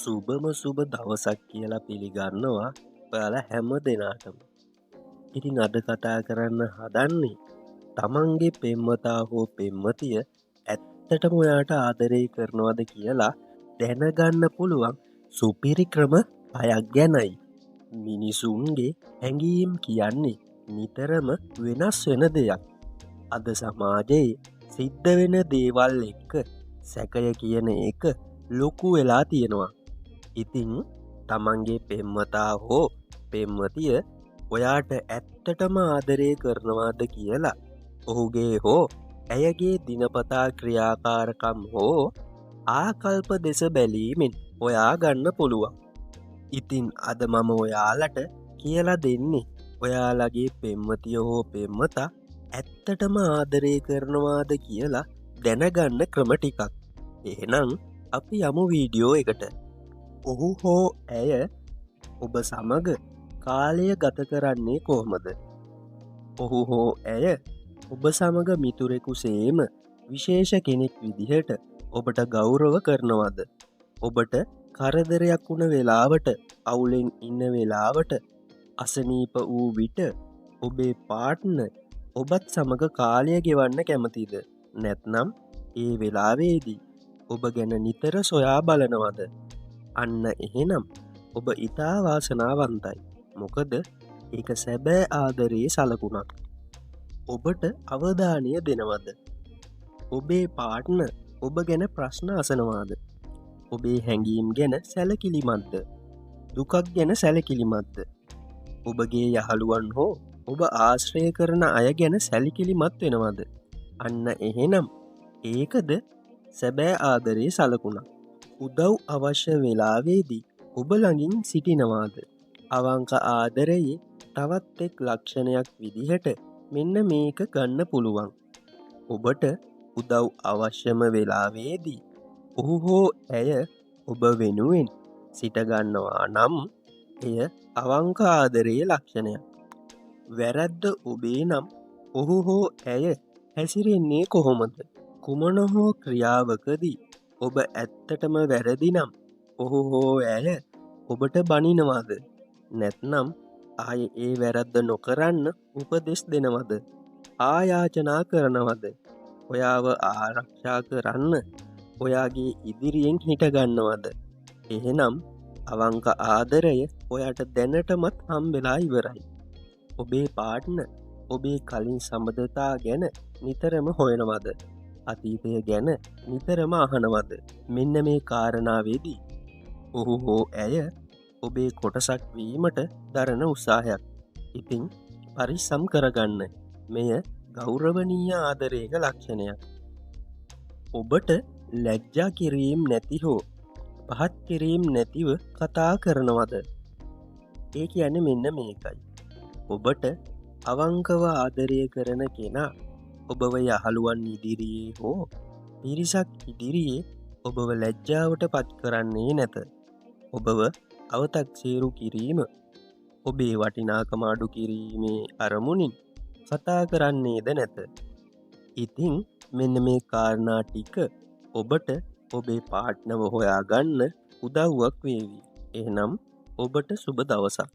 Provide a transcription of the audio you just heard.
සුබම සුබ දවසක් කියලා පිළිගන්නවා ඔයාලා හැම දෙනාටම. ඉතින් අද කතා කරන්න හදන්නේ තමන්ගේ පෙම්වතා හෝ පෙම්වතිය ඇත්තටම ඔයාට ආදරය කරනවද කියලා දැනගන්න පුළුවන් සුපිරි ක්‍රම 6ක් ගැනයි. මිනිසුන්ගේ හැඟීම් කියන්නේ නිතරම වෙනස් වෙන දෙයක්. අද සමාජයේ සිද්ධ වෙන දේවල් එක්ක සැකය කියන එක ලොකු වෙලා තියෙනවා. ඉතින් තමන්ගේ පෙම්වතා හෝ පෙම්වතිය ඔයාට ඇත්තටම ආදරය කරනවාද කියලා ඔහුගේ හෝ ඇයගේ දිනපතා ක්‍රියාකාරකම් හෝ ආකල්ප දෙස බැලීමෙන් ඔයා ගන්න පුළුවන්. ඉතින් අද මම ඔයාලට කියලා දෙන්නේ ඔයාලගේ පෙම්වතිය හෝ පෙම්වතා ඇත්තටම ආදරය කරනවාද කියලා දැනගන්න ක්‍රම ටිකක්. එහෙනම් අපි යමු වීඩියෝ එකට. ඔහු හෝ ඇය ඔබ සමග කාලය ගත කරන්නේ කොහොමද? ඔහු හෝ ඇය ඔබ සමග මිතුරෙකු සේම විශේෂ කෙනෙක් විදිහට ඔබට ගෞරව කරනවද? ඔබට කරදරයක් වුණ වෙලාවට, අවුලෙන් ඉන්න වෙලාවට, අසනීප වූ විට ඔබේ පාර්ට්නර් ඔබත් සමග කාලය ගෙවන්න කැමතිද? නැත්නම් ඒ වෙලාවේදී ඔබ ගැන නිතර සොයා බලනවද? අන්න එහෙනම් ඔබ ඉතා වාසනාවන්තයි. මොකද ඒක සැබෑ ආදරයේ සලකුණක්. ඔබට අවධානය දෙනවද? ඔබේ පාර්ට්නර් ඔබ ගැන ප්‍රශ්න අසනවාද? ඔබේ හැඟීම් ගැන සැලකිලිමත්ද? දුකක් ගැන සැලකිලිමත්ද? ඔබගේ යහළුවන් හෝ ඔබ ආශ්‍රය කරන අය ගැන සැලකිලිමත් වෙනවද? අන්න එහෙනම් ඒකද සැබෑ ආදරයේ සලකුණක්. උදව් අවශ්‍ය වෙලාවේදී ඔබ ළඟින් සිටිනවාද? අවංක ආදරයේ තවත් එක් ලක්ෂණයක් විදිහට මෙන්න මේක ගන්න පුළුවන්. ඔබට උදව් අවශ්‍යම වෙලාවේදී ඔහු හෝ ඇය ඔබ වෙනුවෙන් සිටගන්නවා නම් එය අවංක ආදරයේ ලක්ෂණයක්. වැරැද්ද ඔබේ නම් ඔහු හෝ ඇය හැසිරෙන්නේ කොහොමද? කුමන හෝ ක්‍රියාවකදී ඔබ ඇත්තටම වැරදි නම් ඔහු හෝ ඇය ඔබට බනිනවද? නැත්නම් ආය ඒ වැරද්ද නොකරන්න උපදෙස් දෙනවද? ආයාචනා කරනවද? ඔයාව ආරක්ෂා කරන්න ඔයාගේ ඉදිරියෙන් හිටගන්නවද? එහෙනම් අවංක ආදරය ඔයාට දැනටමත් හම්බෙලා ඉවරයි. ඔබේ පාර්ට්නර් ඔබේ කලින් සම්බන්ධතා ගැන නිතරම හොයනවද? අතීතය ගැන නිතරම අහනවද? මෙන්න මේ කාරණාවේදී ඔහු හෝ ඇය ඔබේ කොටසක් වීමට දරන උත්සාහයක්. ඉතින් පරිස්සම් කරගන්න. මෙය ගෞරවනීය ආදරයක ලක්ෂණයක්. ඔබට ලැජ්ජා කිරීම නැති හෝ පහත් කිරීම නැතිව කතා කරනවද? ඒ කියන්නේ මෙන්න මේකයි. ඔබට අවංකව ආදරය කරන කෙනා ඔබව යහළුවන් ඉදිරියේ හෝ පිරිසක් ඉදිරියේ ඔබව ලැජ්ජාවට පත් කරන්නේ නැත. ඔබව අවතක්සේරු කිරීම, ඔබේ වටිනාකම අඩු කිරීමේ අරමුණින් කතා කරන්නේද නැත. ඉතින් මෙන්න මේ කාරණා ටික ඔබට ඔබේ පාර්ට්නර්ව හොයාගන්න උදව්වක් වේවි. එහෙනම් ඔබට සුබ දවසක්.